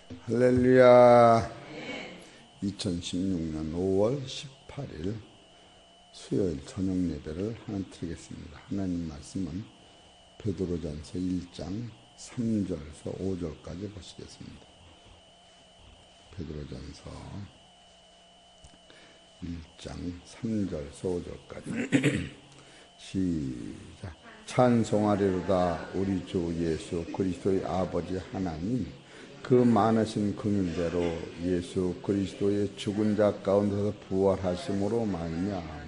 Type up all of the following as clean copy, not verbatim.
할렐루야. 2016년 5월 18일 수요일 저녁 예배를 하나 드리겠습니다. 하나님 말씀은 베드로전서 1장 3절에서 5절까지 보시겠습니다. 베드로전서 1장 3절에서 5절까지 시작. 찬송하리로다 우리 주 예수 그리스도의 아버지 하나님, 그 많으신 긍휼대로 예수 그리스도의 죽은 자 가운데서 부활하심으로 말미암아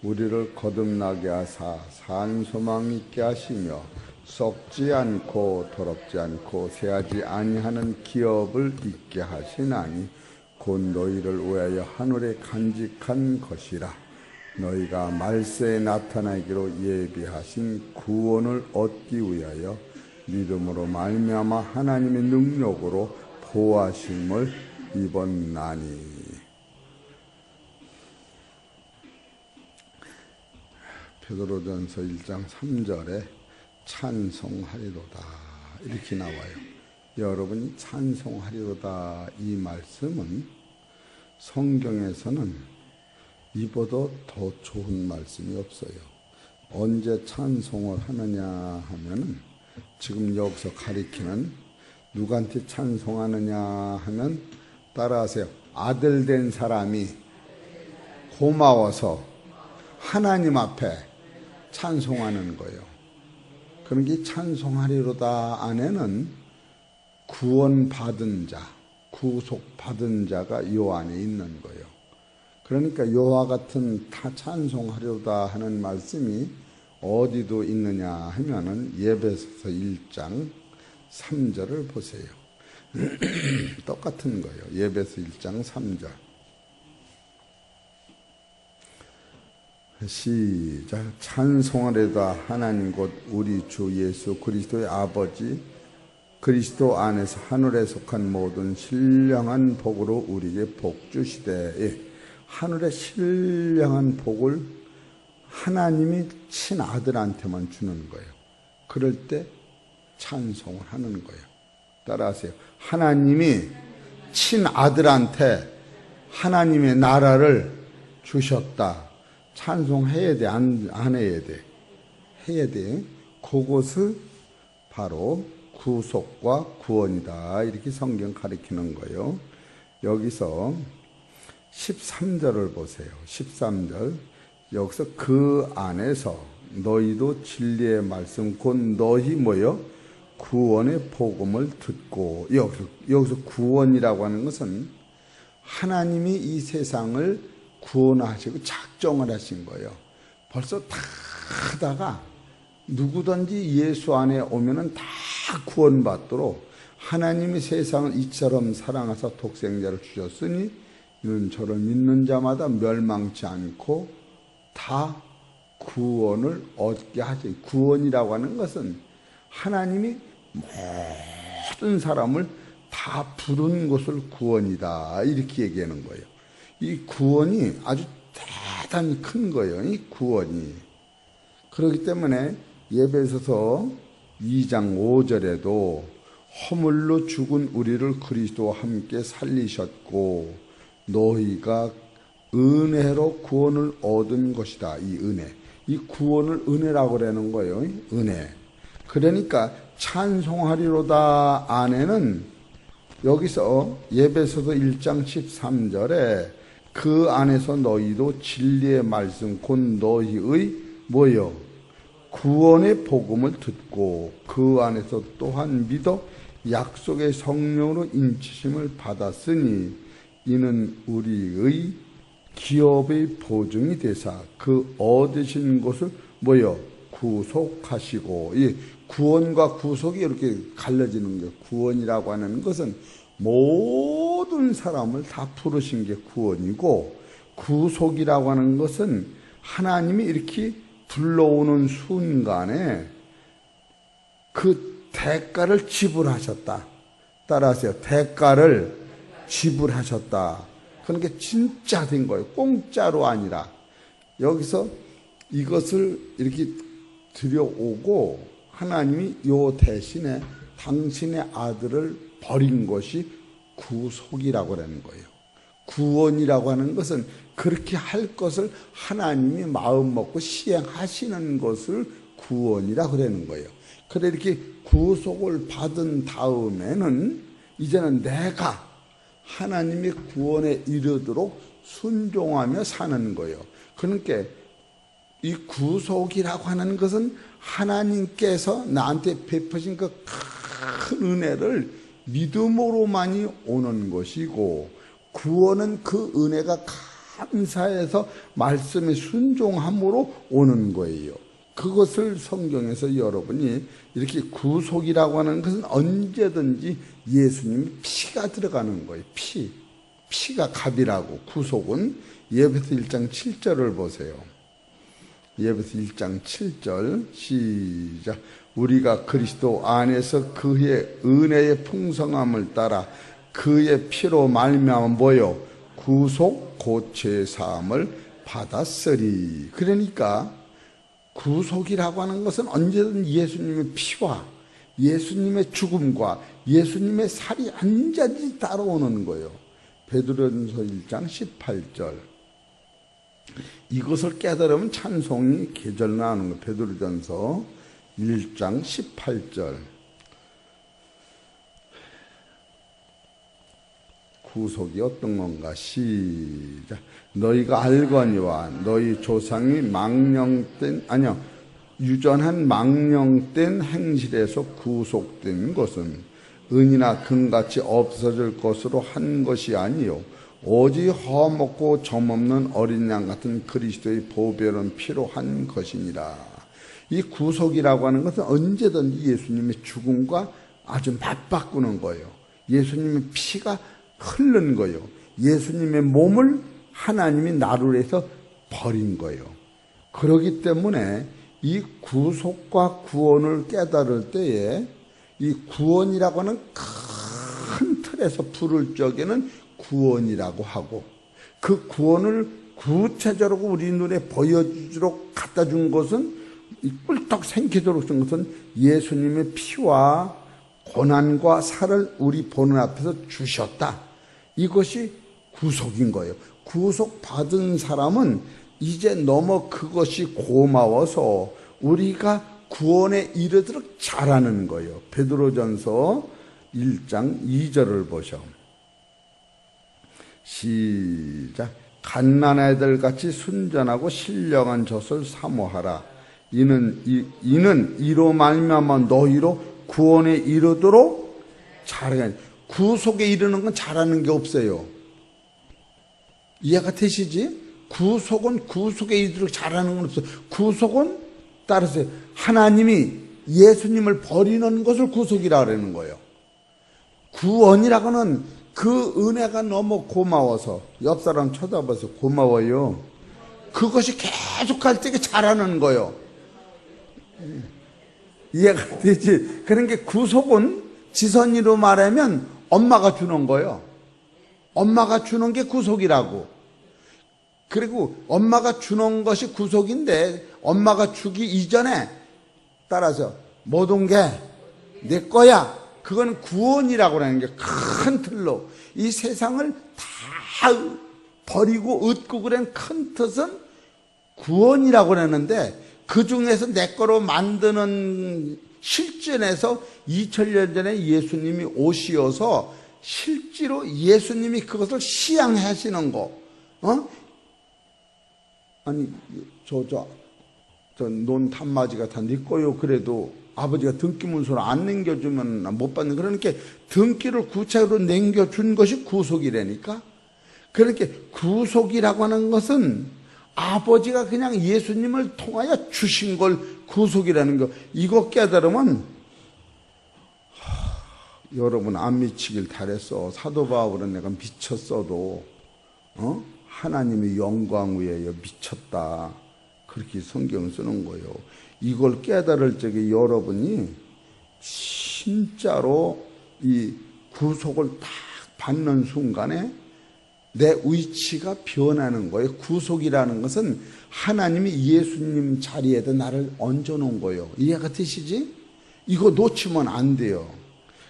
우리를 거듭나게 하사 산 소망 있게 하시며 썩지 않고 더럽지 않고 새하지 아니하는 기업을 있게 하시나니 곧 너희를 위하여 하늘에 간직한 것이라. 너희가 말세에 나타나기로 예비하신 구원을 얻기 위하여 믿음으로 말미암아 하나님의 능력으로 보호하심을 입었나니. 베드로전서 1장 3절에 찬송하리로다 이렇게 나와요. 여러분이 찬송하리로다 이 말씀은 성경에서는 이보다 더 좋은 말씀이 없어요. 언제 찬송을 하느냐 하면은 지금 여기서 가리키는 누구한테 찬송하느냐 하면 따라하세요. 아들 된 사람이 고마워서 하나님 앞에 찬송하는 거예요. 그러니까 찬송하리로다 안에는 구원받은 자, 구속받은 자가 이 안에 있는 거예요. 그러니까 요와 같은 다 찬송하리로다 하는 말씀이 어디도 있느냐 하면은 에베소서 1장 3절을 보세요. 똑같은 거예요. 에베소 1장 3절. 시작. 찬송하리로다 하나님 곧 우리 주 예수 그리스도의 아버지, 그리스도 안에서 하늘에 속한 모든 신령한 복으로 우리에게 복 주시되. 하늘의 신령한 복을 하나님이 친아들한테만 주는 거예요. 그럴 때 찬송을 하는 거예요. 따라하세요. 하나님이 친아들한테 하나님의 나라를 주셨다. 찬송해야 돼? 안 해야 돼? 해야 돼. 그것을 바로 구속과 구원이다. 이렇게 성경 가리키는 거예요. 여기서 13절을 보세요. 13절. 여기서 그 안에서 너희도 진리의 말씀 곧 너희 뭐요? 구원의 복음을 듣고. 여기서 구원이라고 하는 것은 하나님이 이 세상을 구원하시고 작정을 하신 거예요. 벌써 다 하다가 누구든지 예수 안에 오면은 다 구원받도록 하나님이 세상을 이처럼 사랑하사 독생자를 주셨으니 이는 저를 믿는 자마다 멸망치 않고 다 구원을 얻게 하죠. 구원이라고 하는 것은 하나님이 모든 사람을 다 부른 것을 구원이다 이렇게 얘기하는 거예요. 이 구원이 아주 대단히 큰 거예요. 이 구원이. 그렇기 때문에 에베소서 2장 5절에도 허물로 죽은 우리를 그리스도와 함께 살리셨고 너희가 은혜로 구원을 얻은 것이다. 이 은혜. 이 구원을 은혜라고 그러는 거예요. 은혜. 그러니까 찬송하리로다 안에는 여기서 에베소서 1장 13절에 그 안에서 너희도 진리의 말씀 곧 너희의 뭐요? 구원의 복음을 듣고 그 안에서 또한 믿어 약속의 성령으로 인치심을 받았으니 이는 우리의 기업의 보증이 되사 그 얻으신 것을 뭐요? 구속하시고. 이 구원과 구속이 이렇게 갈라지는 거예요. 구원이라고 하는 것은 모든 사람을 다 부르신 게 구원이고, 구속이라고 하는 것은 하나님이 이렇게 불러오는 순간에 그 대가를 지불하셨다. 따라하세요. 대가를 지불하셨다. 그러니까 진짜 된 거예요. 공짜로 아니라. 여기서 이것을 이렇게 들여오고 하나님이 요 대신에 당신의 아들을 버린 것이 구속이라고 하는 거예요. 구원이라고 하는 것은 그렇게 할 것을 하나님이 마음 먹고 시행하시는 것을 구원이라고 그러는 거예요. 그래 이렇게 구속을 받은 다음에는 이제는 내가 하나님의 구원에 이르도록 순종하며 사는 거예요. 그러니까 이 구속이라고 하는 것은 하나님께서 나한테 베푸신 그 큰 은혜를 믿음으로만이 오는 것이고, 구원은 그 은혜가 감사해서 말씀에 순종함으로 오는 거예요. 그것을 성경에서 여러분이 이렇게 구속이라고 하는 것은 언제든지 예수님의 피가 들어가는 거예요. 피가 값이라고. 구속은 예배서 1장 7절을 보세요. 예배서 1장 7절 시작. 우리가 그리스도 안에서 그의 은혜의 풍성함을 따라 그의 피로 말미암아 뭐요? 구속 곧 죄사함을 받았으리. 그러니까 구속이라고 하는 것은 언제든 예수님의 피와 예수님의 죽음과 예수님의 살이 완전히 따라오는 거예요. 베드로전서 1장 18절. 이것을 깨달으면 찬송이 계절 나오는 거예요. 베드로전서 1장 18절. 구속이 어떤 건가? 시작. 너희가 알거니와 너희 조상이 유전한 망령된 행실에서 구속된 것은 은이나 금같이 없어질 것으로 한 것이 아니요 오직 험없고 점없는 어린 양 같은 그리스도의 보배로운 피로 한 것이니라. 이 구속이라고 하는 것은 언제든지 예수님의 죽음과 아주 맞바꾸는 거예요. 예수님의 피가 흐른 거예요. 예수님의 몸을 하나님이 나를 위해서 버린 거예요. 그렇기 때문에 이 구속과 구원을 깨달을 때에 이 구원이라고 하는 큰 틀에서 부를 적에는 구원이라고 하고, 그 구원을 구체적으로 우리 눈에 보여주도록 갖다 준 것은, 이 꿀떡 생기도록 준 것은 예수님의 피와 고난과 살을 우리 보는 앞에서 주셨다. 이것이 구속인 거예요. 구속받은 사람은 이제 너무 그것이 고마워서 우리가 구원에 이르도록 잘하는 거예요. 베드로전서 1장 2절을 보셔. 시작. 갓난 아이들 같이 순전하고 신령한 젖을 사모하라. 이는 이로 말미암아 너희로 구원에 이르도록 잘해. 구속에 이르는 건 잘하는 게 없어요. 이해가 되시지? 구속은 구속에 이르도록 잘하는 건 없어요. 구속은 따라서 하나님이 예수님을 버리는 것을 구속이라 그러는 거예요. 구원이라고는 그 은혜가 너무 고마워서, 옆 사람 쳐다봐서 고마워요. 그것이 계속할 때 잘하는 거예요. 이해가 되지? 그러니까 구속은 지선이로 말하면 엄마가 주는 거예요. 엄마가 주는 게 구속이라고. 그리고 엄마가 주는 것이 구속인데, 엄마가 주기 이전에 따라서 모든 게 내 거야. 그건 구원이라고 하는 게 큰 틀로. 이 세상을 다 버리고 얻고 그런 큰 뜻은 구원이라고 하는데, 그 중에서 내 거로 만드는 실전에서 2000년 전에 예수님이 오시어서 실제로 예수님이 그것을 시행하시는 거. 아니, 논 탐맞이가 다 네 거요. 그래도 아버지가 등기 문서를 안 남겨주면 못 받는. 그러니까 등기를 구체적으로 남겨준 것이 구속이라니까. 그러니까 구속이라고 하는 것은 아버지가 그냥 예수님을 통하여 주신 걸 구속이라는 거. 이거 깨달으면 여러분 안 미치길 잘했어. 사도 바울은 내가 미쳤어도 하나님의 영광 위에 미쳤다. 그렇게 성경 쓰는 거예요. 이걸 깨달을 적에 여러분이 진짜로 이 구속을 딱 받는 순간에 내 위치가 변하는 거예요. 구속이라는 것은 하나님이 예수님 자리에다 나를 얹어놓은 거예요. 이해가 되시지? 이거 놓치면 안 돼요.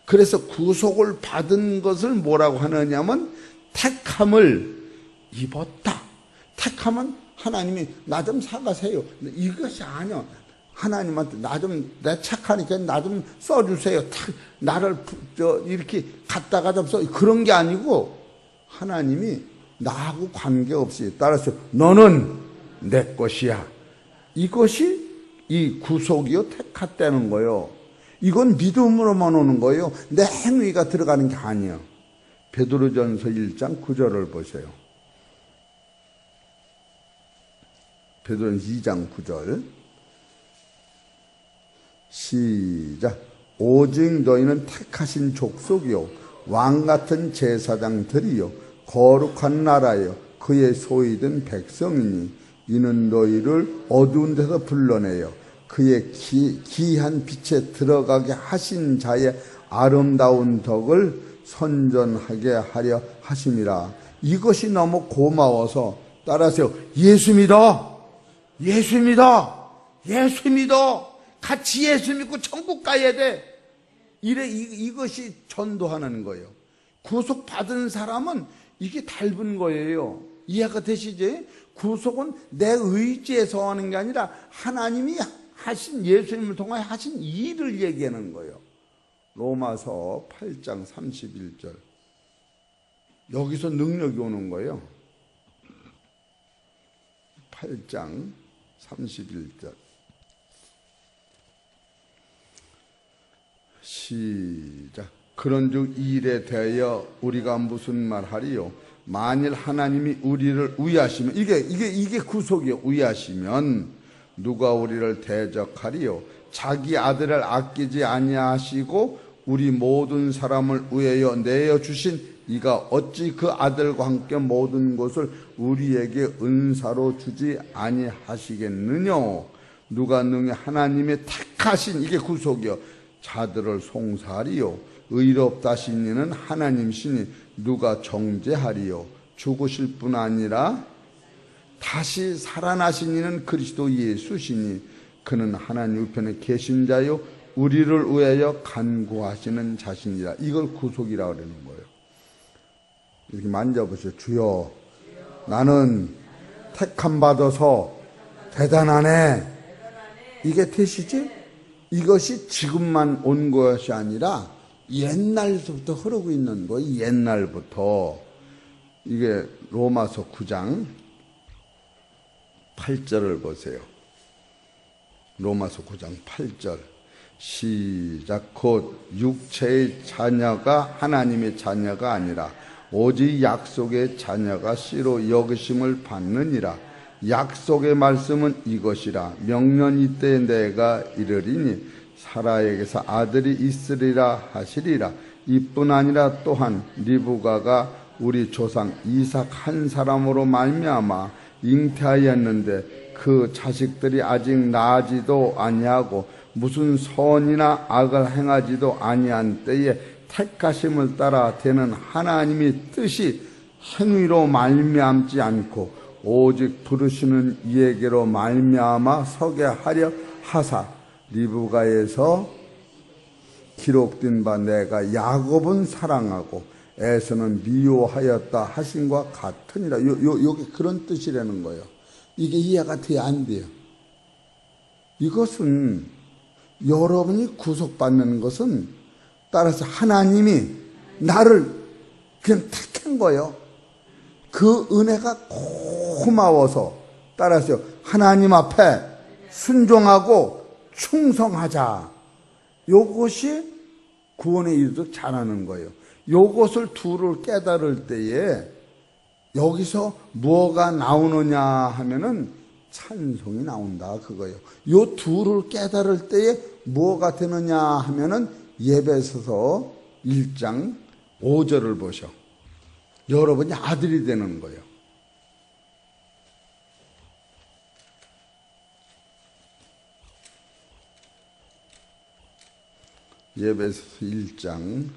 그래서 구속을 받은 것을 뭐라고 하느냐면 택함을 입었다. 택함은 하나님이 나 좀 사가세요. 이것이 아니야. 하나님한테 내 착하니까 나 좀 써주세요. 나를 이렇게 갖다가 좀 써. 그런 게 아니고 하나님이 나하고 관계없이 따라서 너는 내 것이야. 이것이 이 구속이요 택했다는 거예요. 이건 믿음으로만 오는 거예요. 내 행위가 들어가는 게 아니에요. 베드로전서 1장 9절을 보세요. 베드로전서 2장 9절 시작. 오직 너희는 택하신 족속이요 왕같은 제사장들이요 거룩한 나라요 그의 소유된 백성이니 이는 너희를 어두운 데서 불러내요 그의 기이한 빛에 들어가게 하신 자의 아름다운 덕을 선전하게 하려 하심이라. 이것이 너무 고마워서 따라하세요. 예수 믿어. 예수 믿어. 예수 믿어. 같이 예수 믿고 천국 가야 돼. 이것이 전도하는 거예요. 구속받은 사람은 이게 닮은 거예요. 이해가 되시지? 구속은 내 의지에서 하는 게 아니라 하나님이 하신, 예수님을 통하여 하신 일을 얘기하는 거예요. 로마서 8장 31절. 여기서 능력이 오는 거예요. 8장 31절. 시작. 그런즉 이 일에 대하여 우리가 무슨 말하리요? 만일 하나님이 우리를 위하시면 이게 구속이요. 위하시면 누가 우리를 대적하리요? 자기 아들을 아끼지 아니하시고 우리 모든 사람을 위하여 내어 주신 이가 어찌 그 아들과 함께 모든 것을 우리에게 은사로 주지 아니하시겠느냐? 누가 능히 하나님의 택하신 이게 구속이요 자들을 송사하리요? 의롭다신 이는 하나님이시니 누가 정죄하리요? 죽으실 뿐 아니라 다시 살아나신 이는 그리스도 예수시니 그는 하나님 우편에 계신 자요 우리를 위하여 간구하시는 자신이라. 이걸 구속이라고 그러는 거예요. 이렇게 만져보세요. 주여, 나는 택함 받아서 대단하네. 이게 되시지? 이것이 지금만 온 것이 아니라 옛날부터 흐르고 있는 거예요. 옛날부터. 이게 로마서 9장 8절을 보세요. 로마서 9장 8절 시작. 곧 육체의 자녀가 하나님의 자녀가 아니라 오직 약속의 자녀가 씨로 여기심을 받느니라. 약속의 말씀은 이것이라. 명년 이때에 내가 이르리니 사라에게서 아들이 있으리라 하시리라. 이뿐 아니라 또한 리브가가 우리 조상 이삭 한 사람으로 말미암아 잉태하였는데 그 자식들이 아직 나지도 아니하고 무슨 선이나 악을 행하지도 아니한 때에 택하심을 따라 되는 하나님의 뜻이 행위로 말미암지 않고 오직 부르시는 이에게로 말미암아 서게 하려 하사 리브가에서 기록된 바 내가 야곱은 사랑하고 에서는 미워하였다 하신과 같으니라. 요게 그런 뜻이라는 거예요. 이게 이해가 돼야 안 돼요. 이것은 여러분이 구속받는 것은 따라서 하나님이 나를 그냥 택한 거예요. 그 은혜가 고마워서 따라서 하나님 앞에 순종하고 충성하자. 요것이 구원에 이르도록 잘하는 거예요. 요것을 둘을 깨달을 때에 여기서 뭐가 나오느냐 하면은 찬송이 나온다 그거예요. 요 둘을 깨달을 때에 뭐가 되느냐 하면은 예배서서 1장 5절을 보셔. 여러분이 아들이 되는 거예요. 예배서서 1장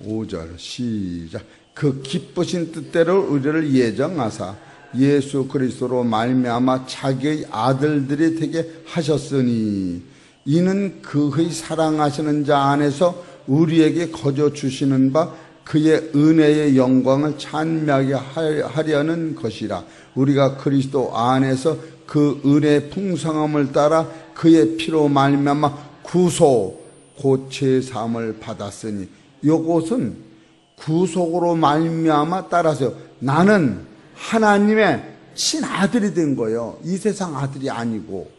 5절 시작. 그 기쁘신 뜻대로 우리를 예정하사 예수 그리스도로 말미암아 자기의 아들들이 되게 하셨으니 이는 그의 사랑하시는 자 안에서 우리에게 거저 주시는 바 그의 은혜의 영광을 찬미하게 하려는 것이라. 우리가 그리스도 안에서 그 은혜의 풍성함을 따라 그의 피로 말미암아 구속 곧 제사함을 받았으니, 이것은 구속으로 말미암아 따라서 나는 하나님의 친아들이 된 거예요. 이 세상 아들이 아니고.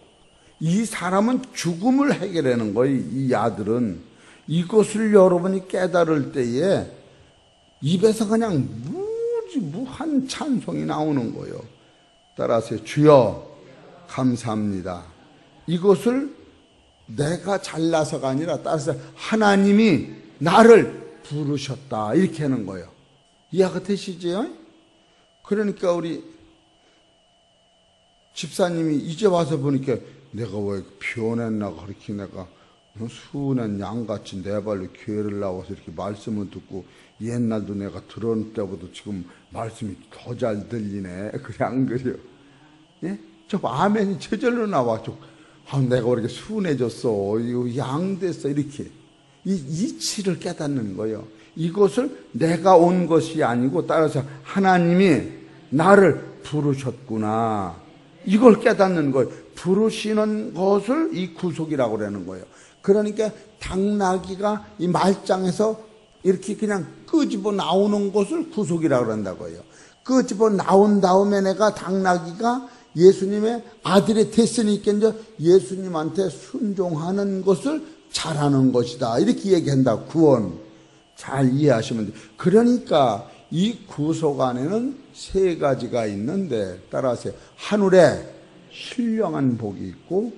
이 사람은 죽음을 해결하는 거예요. 이 아들은. 이것을 여러분이 깨달을 때에 입에서 그냥 무한 찬송이 나오는 거예요. 따라서 주여 감사합니다. 이것을 내가 잘나서가 아니라 따라서 하나님이 나를 부르셨다, 이렇게 하는 거예요. 이해가 되시죠? 그러니까 우리 집사님이 이제 와서 보니까 내가 왜 변했나, 그렇게 내가 순한 양같이 내 발로 교회를 나와서 이렇게 말씀을 듣고, 옛날도 내가 들은 때보다 지금 말씀이 더 잘 들리네. 그래 안 그래요? 예? 저 아멘이 저절로 나와. 내가 왜 이렇게 순해졌어, 이거 양됐어, 이렇게 이 이치를 깨닫는 거예요. 이것을 내가 온 것이 아니고 따라서 하나님이 나를 부르셨구나, 이걸 깨닫는 거예요. 부르시는 것을 이 구속이라고 그러는 거예요. 그러니까 당나귀가 이 말장에서 이렇게 그냥 끄집어 나오는 것을 구속이라고 그런다고요. 끄집어 나온 다음에 내가 당나귀가 예수님의 아들이 됐으니까 이제 예수님한테 순종하는 것을 잘하는 것이다, 이렇게 얘기한다. 구원 잘 이해하시면 돼요. 그러니까 이 구속 안에는 세 가지가 있는데, 따라서 하늘에 신령한 복이 있고,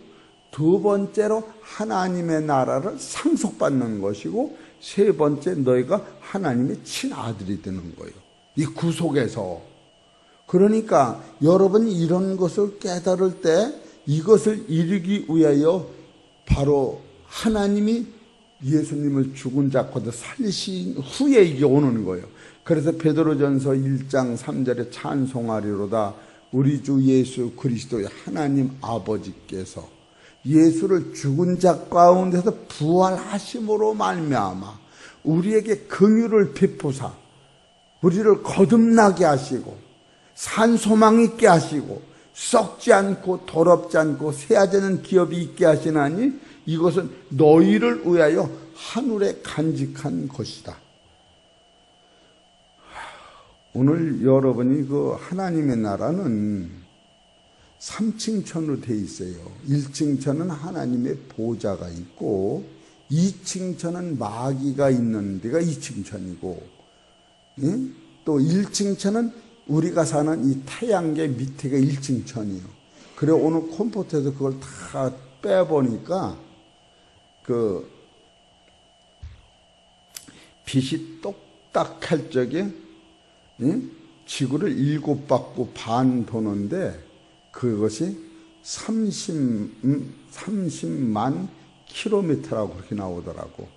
두 번째로 하나님의 나라를 상속받는 것이고, 세 번째 너희가 하나님의 친아들이 되는 거예요. 이 구속에서. 그러니까 여러분이 이런 것을 깨달을 때 이것을 이루기 위하여 바로 하나님이 예수님을 죽은 자 가운데 살리신 후에 이게 오는 거예요. 그래서 베드로전서 1장 3절에 찬송하리로다. 우리 주 예수 그리스도의 하나님 아버지께서 예수를 죽은 자 가운데서 부활하심으로 말미암아 우리에게 긍휼을 베푸사 우리를 거듭나게 하시고 산소망 있게 하시고 썩지 않고 더럽지 않고 새하지는 기업이 있게 하시나니 이것은 너희를 위하여 하늘에 간직한 것이다. 오늘 여러분이 그 하나님의 나라는 3층천으로 돼 있어요. 1층천은 하나님의 보좌가 있고 2층천은 마귀가 있는 데가 2층천이고 또 1층천은 우리가 사는 이 태양계 밑에가 1층천이에요. 그래 오늘 컴포트에서 그걸 다 빼보니까 그 빛이 똑딱할 적에 지구를 7바퀴 반 도는데 그것이 30만 킬로미터라고 그렇게 나오더라고.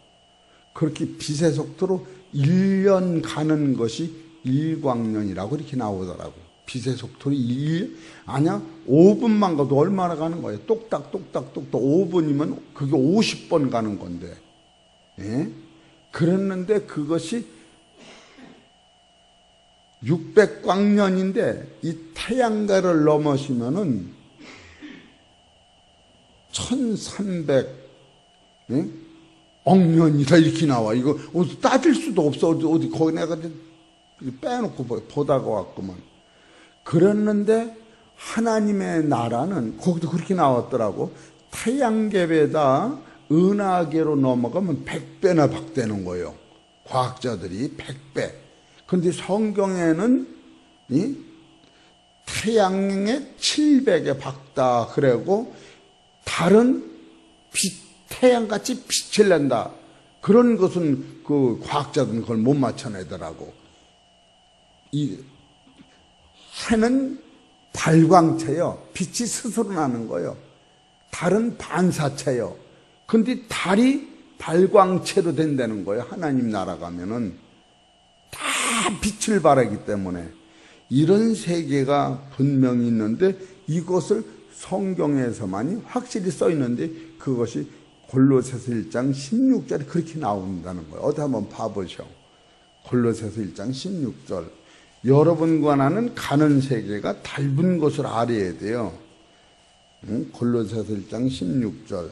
그렇게 빛의 속도로 1년 가는 것이 일광년이라고 이렇게 나오더라고. 빛의 속도로 아니야 5분만 가도 얼마나 가는 거예요. 똑딱똑딱똑딱 5분이면 그게 50번 가는 건데. 예? 그랬는데 그것이 600광년인데 이 태양계를 넘으시면은 1300 억년이다 이렇게 나와. 이거 어디 따질 수도 없어. 어디 거기 내가 빼놓고 보다가 왔구만. 그랬는데 하나님의 나라는 거기도 그렇게 나왔더라고. 태양계보다 은하계로 넘어가면 100배나 박되는 거예요. 과학자들이 100배. 그런데 성경에는 이 태양의 700에 박다 그러고 다른 태양같이 빛을 낸다. 그런 것은 그 과학자들은 그걸 못 맞춰내더라고. 이 해는 발광체요. 빛이 스스로 나는 거예요. 달은 반사체요. 근데 달이 발광체로 된다는 거예요. 하나님 나라 가면은 다 빛을 발하기 때문에 이런 세계가 분명히 있는데 이것을 성경에서만이 확실히 써 있는데 그것이 골로새서 1장 16절에 그렇게 나온다는 거예요. 어디 한번 봐보셔. 골로새서 1장 16절. 여러분과 나는 가는 세계가 닮은 것을 알아야 돼요. 골로새서 1장 16절.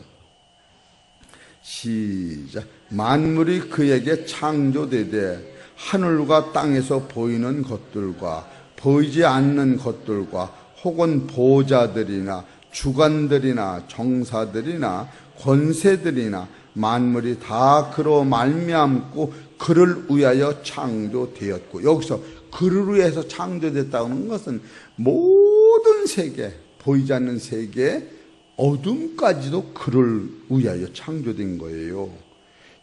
시작. 만물이 그에게 창조되되 하늘과 땅에서 보이는 것들과 보이지 않는 것들과 혹은 보좌들이나 주관들이나 정사들이나 권세들이나 만물이 다 그로 말미암고 그를 위하여 창조되었고, 여기서 그를 위해서 창조됐다는 것은 모든 세계, 보이지 않는 세계, 어둠까지도 그를 위하여 창조된 거예요.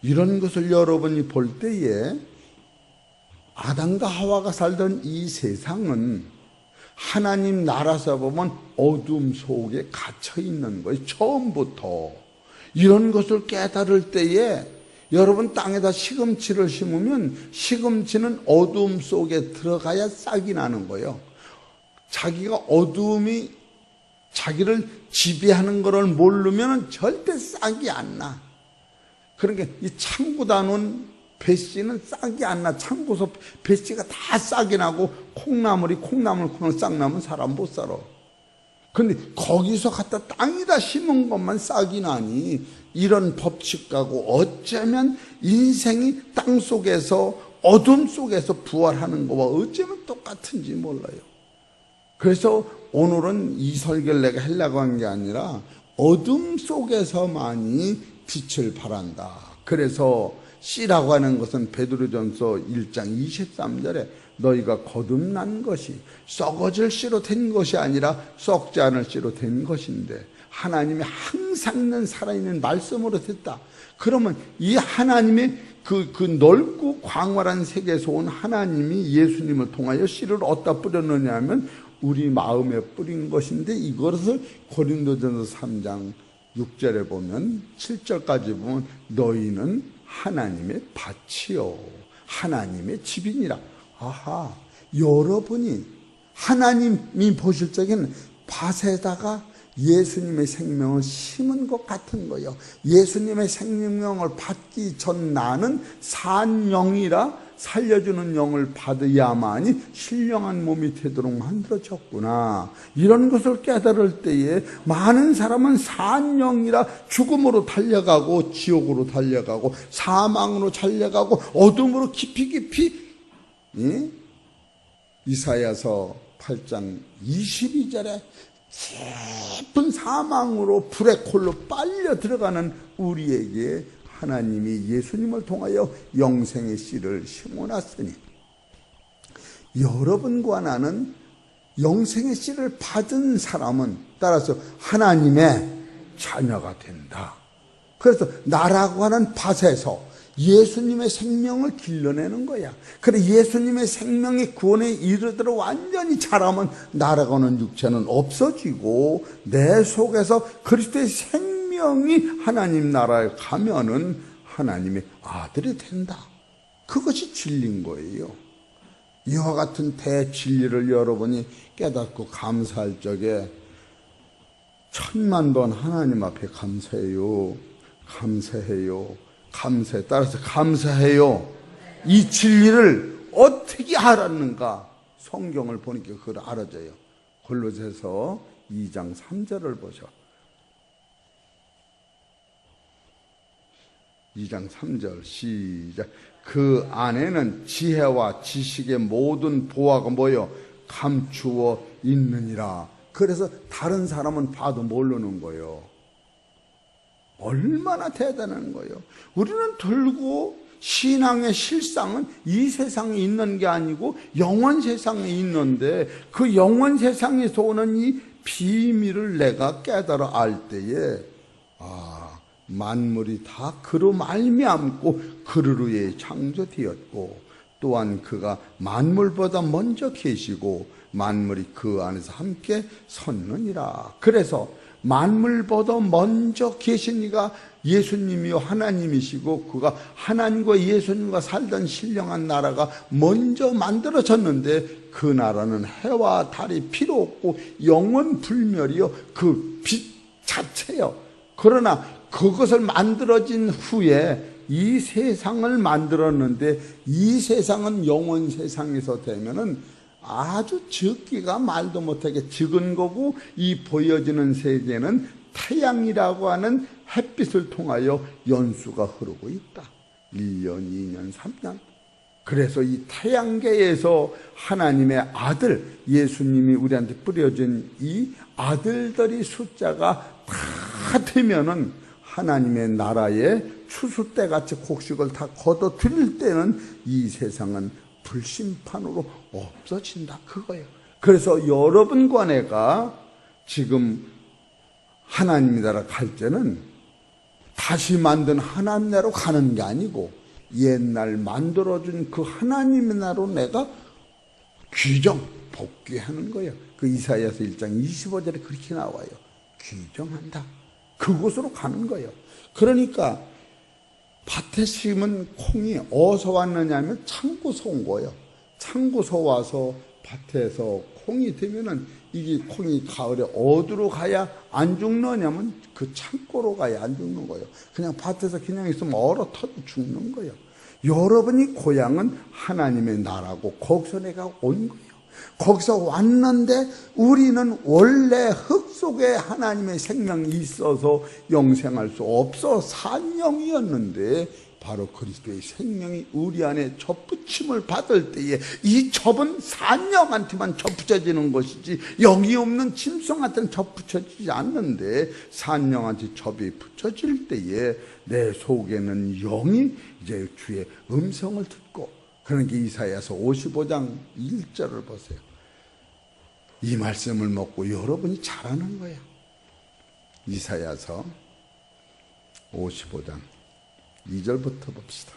이런 것을 여러분이 볼 때에 아담과 하와가 살던 이 세상은 하나님 나라에서 보면 어둠 속에 갇혀 있는 거예요. 처음부터. 이런 것을 깨달을 때에 여러분 땅에다 시금치를 심으면 시금치는 어둠 속에 들어가야 싹이 나는 거예요. 자기가 어둠이 자기를 지배하는 것을 모르면 절대 싹이 안 나. 그러니까 이 창고다 놓은 배씨는 싹이 안 나. 창고서 배씨가 다 싹이 나고 콩나물 싹 나면 사람 못 살아. 근데 거기서 갖다 땅에다 심은 것만 싹이 나니 이런 법칙하고 어쩌면 인생이 땅 속에서 어둠 속에서 부활하는 것과 어쩌면 똑같은지 몰라요. 그래서 오늘은 이 설교를 내가 하려고 한 게 아니라 어둠 속에서만이 빛을 발한다. 그래서 씨라고 하는 것은 베드로전서 1장 23절에 너희가 거듭난 것이 썩어질 씨로 된 것이 아니라 썩지 않을 씨로 된 것인데 하나님이 항상 있는 살아있는 말씀으로 됐다. 그러면 이 하나님의 그 넓고 광활한 세계에서 온 하나님이 예수님을 통하여 씨를 어디다 뿌렸느냐 하면 우리 마음에 뿌린 것인데 이것을 고린도전서 3장 6절에 보면 7절까지 보면 너희는 하나님의 밭이요 하나님의 집이니라. 아하, 여러분이 하나님이 보실 적에는 밭에다가 예수님의 생명을 심은 것 같은 거예요. 예수님의 생명을 받기 전 나는 산 영이라 살려주는 영을 받아야만이 신령한 몸이 되도록 만들어졌구나. 이런 것을 깨달을 때에 많은 사람은 산 영이라 죽음으로 달려가고 지옥으로 달려가고 사망으로 달려가고 어둠으로 깊이 이사야서 8장 22절에 깊은 사망으로 불의 콜로 빨려 들어가는 우리에게 하나님이 예수님을 통하여 영생의 씨를 심어놨으니 여러분과 나는 영생의 씨를 받은 사람은 따라서 하나님의 자녀가 된다. 그래서 나라고 하는 밭에서 예수님의 생명을 길러내는 거야. 그래 예수님의 생명이 구원에 이르도록 완전히 자라면 나라고 하는 육체는 없어지고 내 속에서 그리스도의 생명이 하나님 나라에 가면은 하나님의 아들이 된다. 그것이 진리인 거예요. 이와 같은 대진리를 여러분이 깨닫고 감사할 적에 1000만 번 하나님 앞에 감사해요. 따라서 감사해요. 이 진리를 어떻게 알았는가? 성경을 보니까 그걸 알아져요. 골로새서 2장 3절을 보셔. 2장 3절 시작. 그 안에는 지혜와 지식의 모든 보화가 뭐요? 감추어 있느니라. 그래서 다른 사람은 봐도 모르는 거예요. 얼마나 대단한 거예요. 우리는 들고 신앙의 실상은 이 세상에 있는 게 아니고 영원 세상에 있는데 그 영원 세상에서 오는 이 비밀을 내가 깨달아 알 때에 만물이 다 그로 말미암고 그를 위해 창조되었고 또한 그가 만물보다 먼저 계시고 만물이 그 안에서 함께 섰느니라. 그래서 만물보다 먼저 계신 이가 예수님이요 하나님이시고, 그가 하나님과 예수님과 살던 신령한 나라가 먼저 만들어졌는데, 그 나라는 해와 달이 필요 없고 영원 불멸이요 그 빛 자체요. 그러나 그것을 만들어진 후에 이 세상을 만들었는데, 이 세상은 영원 세상에서 되면은 아주 적기가 말도 못하게 적은 거고, 이 보여지는 세계는 태양이라고 하는 햇빛을 통하여 연수가 흐르고 있다. 1년, 2년, 3년. 그래서 이 태양계에서 하나님의 아들 예수님이 우리한테 뿌려진 이 아들들이 숫자가 다 되면은 하나님의 나라의 추수 때같이 곡식을 다 거둬 드릴 때는 이 세상은 불심판으로 없어진다, 그거예요. 그래서 여러분과 내가 지금 하나님 나라 갈 때는 다시 만든 하나님 나라로 가는 게 아니고, 옛날 만들어준 그 하나님의 나라로 내가 귀정, 복귀하는 거예요. 그 이사야서 1장 25절에 그렇게 나와요. 귀정한다. 그곳으로 가는 거예요. 그러니까 밭에 심은 콩이 어디서 왔느냐면 창고서 온 거예요. 창고서 와서 밭에서 콩이 되면은 이게 콩이 가을에 어디로 가야 안 죽느냐면 그 창고로 가야 안 죽는 거예요. 그냥 밭에서 그냥 있으면 얼어 터져 죽는 거예요. 여러분이 고향은 하나님의 나라고 거기서 내가 온 거예요. 거기서 왔는데 우리는 원래 흙 속에 하나님의 생명이 있어서 영생할 수 없어 산영이었는데, 바로 그리스도의 생명이 우리 안에 접붙임을 받을 때에 이 접은 산영한테만 접붙여지는 것이지 영이 없는 짐승한테는 접붙여지지 않는데, 산영한테 접이 붙여질 때에 내 속에는 영이 이제 주의 음성을 듣고, 그러니까 이사야서 55장 1절을 보세요. 이 말씀을 먹고 여러분이 잘하는 거예요. 이사야서 55장 2절부터 봅시다.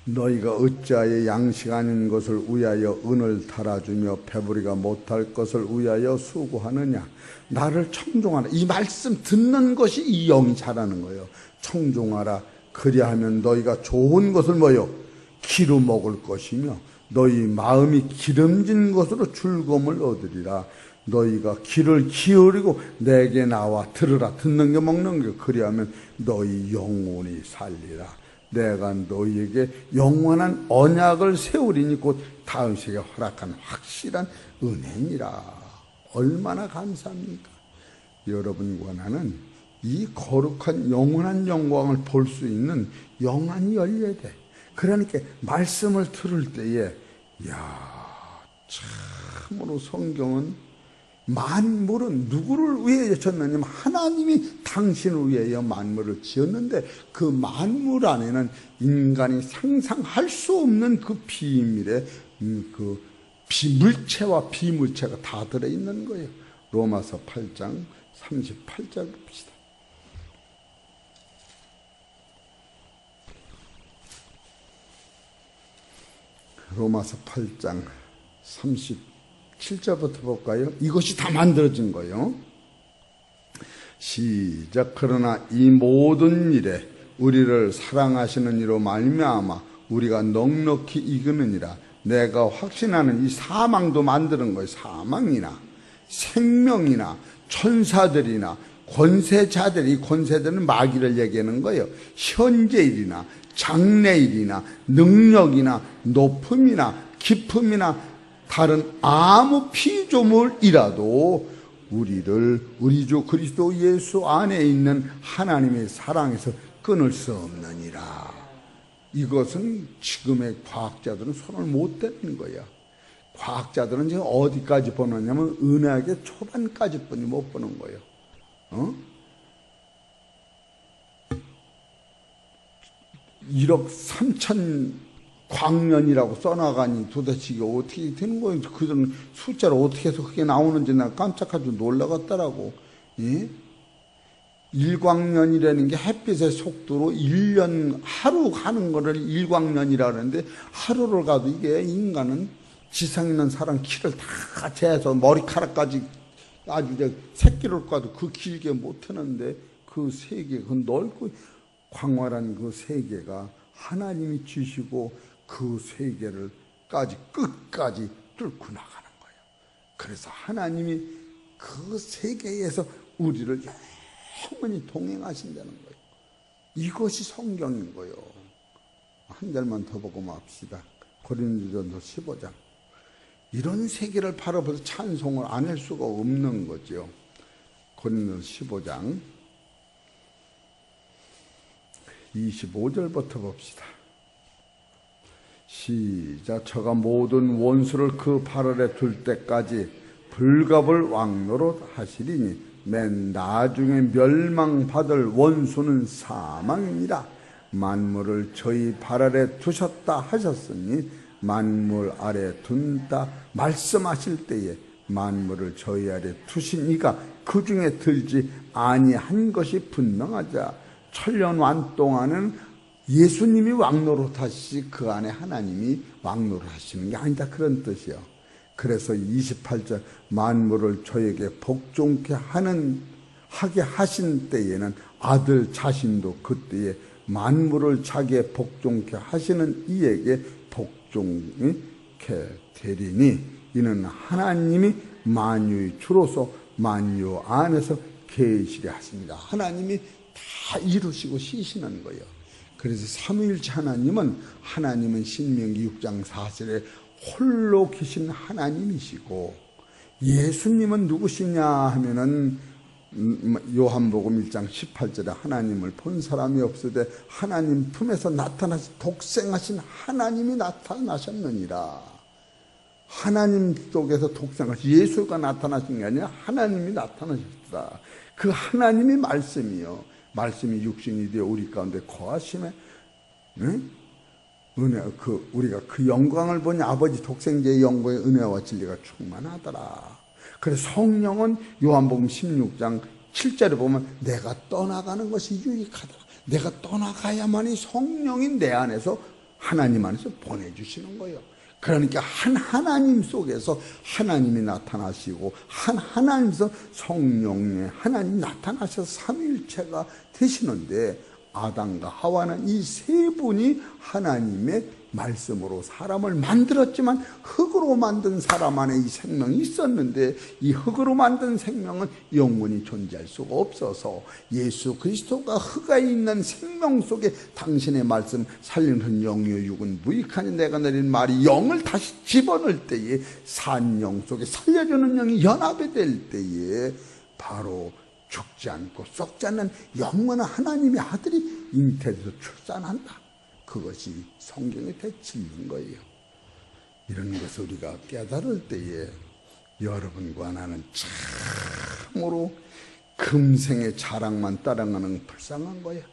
너희가 어찌하여 양식 아닌 것을 위하여 은을 달아주며 배부리가 못할 것을 위하여 수고하느냐. 나를 청종하라. 이 말씀 듣는 것이 이 영이 잘하는 거예요. 청종하라. 그리하면 너희가 좋은 것을 뭐요? 기름 먹을 것이며 너희 마음이 기름진 것으로 즐거움을 얻으리라. 너희가 귀를 기울이고 내게 나와 들으라. 듣는 게 먹는 게, 그리하면 너희 영혼이 살리라. 내가 너희에게 영원한 언약을 세우리니 곧 다윗에게 허락한 확실한 은혜니라. 얼마나 감사합니까? 여러분과 나는 이 거룩한 영원한 영광을 볼 수 있는 영안이 열려야 돼. 그러니까 말씀을 들을 때에, 참으로 성경은 만물은 누구를 위해 졌느냐면 하나님이 당신을 위하여 만물을 지었는데, 그 만물 안에는 인간이 상상할 수 없는 그 비밀의 그 물체와 비물체가 다 들어있는 거예요. 로마서 8장 38절 봅시다. 로마서 8장 37절부터 볼까요? 이것이 다 만들어진 거예요. 시작. 그러나 이 모든 일에 우리를 사랑하시는 이로 말미암아 우리가 넉넉히 이기느니라. 내가 확신하는 이 사망도 만드는 거예요. 사망이나 생명이나 천사들이나 권세자들이, 이 권세들은 마귀를 얘기하는 거예요. 현재일이나 장래일이나 능력이나 높음이나 깊음이나 다른 아무 피조물이라도 우리를 우리 주 그리스도 예수 안에 있는 하나님의 사랑에서 끊을 수 없느니라. 이것은 지금의 과학자들은 손을 못 대는 거야. 과학자들은 지금 어디까지 보느냐면 은하계 초반까지뿐이 못 보는 거예요. 1억 3천 광년이라고 써나가니 도대체 이게 어떻게 되는 거예요? 그들은 숫자를 어떻게 해서 그게 나오는지 나 깜짝하고 놀라갔더라고. 예? 1광년이라는 게 햇빛의 속도로 1년 하루 가는 거를 1광년이라 하는데, 하루를 가도 이게 인간은 지상에 있는 사람 키를 다 재서 머리카락까지 아주 새끼를 까도 그 길게 못하는데 그 세계, 그 넓고 광활한 그 세계가 하나님이 주시고 그 세계를까지 끝까지 뚫고 나가는 거예요. 그래서 하나님이 그 세계에서 우리를 영원히 동행하신다는 거예요. 이것이 성경인 거예요. 한 절만 더 보고 맙시다. 고린도전서 15장. 이런 세계를 바라보면서 찬송을 안 할 수가 없는 거죠. 고린도전서 15장 25절부터 봅시다. 시작. 저가 모든 원수를 그 발 아래 둘 때까지 불갑을 왕노릇 하시리니 맨 나중에 멸망받을 원수는 사망이니라. 만물을 저희 발 아래 두셨다 하셨으니 만물 아래 둔다 말씀하실 때에 만물을 저희 아래 두신 이가 그 중에 들지 아니한 것이 분명하자. 천년완 동안은 예수님이 왕노릇하시지 그 안에 하나님이 왕노릇하시는 게 아니다, 그런 뜻이요. 그래서 28절 만물을 저에게 복종케 하게 하신 때에는 아들 자신도 그때에 만물을 자기의 복종케 하시는 이에게 복종케 되리니 이는 하나님이 만유의 주로서 만유 안에서 계시려 하십니다. 하나님이 다 이루시고 쉬시는 거예요. 그래서 삼위일체 하나님은 신명기 6장 4절에 홀로 계신 하나님이시고, 예수님은 누구시냐 하면은 요한복음 1장 18절에 하나님을 본 사람이 없으되 하나님 품에서 나타나신 독생하신 하나님이 나타나셨느니라. 하나님 속에서 독생하신 예수가 나타나신 게 아니라 하나님이 나타나셨다. 그 하나님이 말씀이요, 말씀이 육신이 되어 우리 가운데 거하심에 은혜, 우리가 그 영광을 보니 아버지 독생자의 영광의 은혜와 진리가 충만하더라. 그래서 성령은 요한복음 16장 7절에 보면 내가 떠나가는 것이 유익하더라. 내가 떠나가야만이 성령이 내 안에서 하나님 안에서 보내주시는 거예요. 그러니까 한 하나님 속에서 하나님이 나타나시고 한 하나님에서 성령의 하나님이 나타나셔서 삼위일체가 되시는데, 아담과 하와는 이 세 분이 하나님의 말씀으로 사람을 만들었지만 흙으로 만든 사람 안에 이 생명이 있었는데 이 흙으로 만든 생명은 영원히 존재할 수가 없어서 예수 그리스도가 흙에 있는 생명 속에 당신의 말씀 살리는 영이요 육은 무익하니 내가 내린 말이 영을 다시 집어넣을 때에 산 영 속에 살려주는 영이 연합이 될 때에 바로 죽지 않고 썩지 않는 영원한 하나님의 아들이 잉태돼서 출산한다. 그것이 성경의 대치인 거예요. 이런 것을 우리가 깨달을 때에 여러분과 나는 참으로 금생의 자랑만 따라가는 불쌍한 거예요.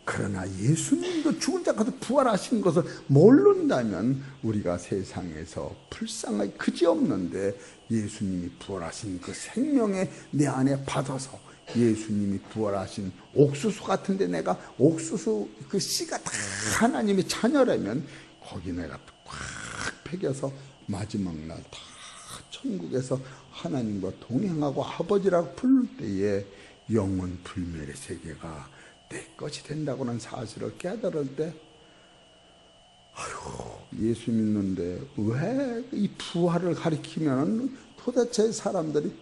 그러나 예수님도 죽은 자 가서 부활하신 것을 모른다면 우리가 세상에서 불쌍하기 그지없는데, 예수님이 부활하신 그 생명에 내 안에 받아서 예수님이 부활하신 옥수수 같은데 내가 옥수수 그 씨가 다 하나님의 자녀라면 거기 내가 꽉 패겨서 마지막 날 다 천국에서 하나님과 동행하고 아버지라고 부를 때에 영원 불멸의 세계가 내 것이 된다고는 사실을 깨달을 때, 아유, 예수 믿는데 왜 이 부활을 가리키면 도대체 사람들이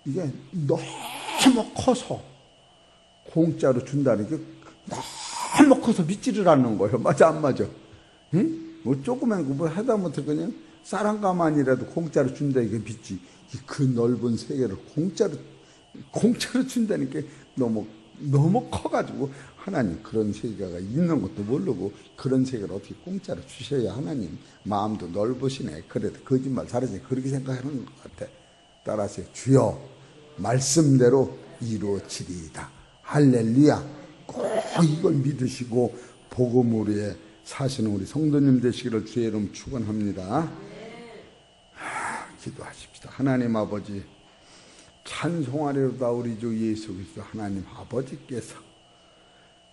이게 너무 커서 공짜로 준다는 게 너무 커서 믿지를 않는 거예요. 맞아 안 맞아? 응? 뭐 조그만 거 뭐 하다못해 그냥 쌀한가만이라도 공짜로 준다 이게 믿지. 그 넓은 세계를 공짜로 준다는 게 너무 커가지고 하나님 그런 세계가 있는 것도 모르고 그런 세계를 어떻게 공짜로 주셔야 하나님 마음도 넓으시네. 그래도 거짓말 잘하지 그렇게 생각하는 것 같아. 따라서 주여 말씀대로 이루어지리이다. 할렐루야. 꼭 이걸 믿으시고 복음으로 사시는 우리 성도님 되시기를 주의 이름 축원합니다. 기도하십시다. 하나님 아버지, 찬송하리로다 우리 주 예수 그리스도 하나님 아버지께서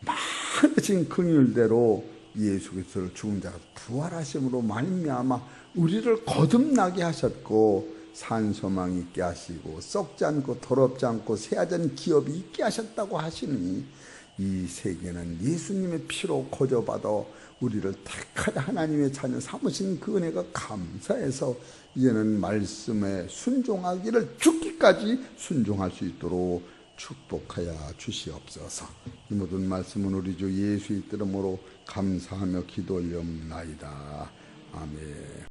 많으신 긍휼대로 예수 그리스도를 죽은 자가 부활하심으로 말미암아 우리를 거듭나게 하셨고 산소망 있게 하시고 썩지 않고 더럽지 않고 새하던 기업이 있게 하셨다고 하시니 이 세계는 예수님의 피로 거저받아 우리를 택하여 하나님의 자녀 삼으신 그 은혜가 감사해서 이제는 말씀에 순종하기를 죽기까지 순종할 수 있도록 축복하여 주시옵소서. 이 모든 말씀은 우리 주 예수의 이름으로 감사하며 기도 올려옵나이다. 아멘.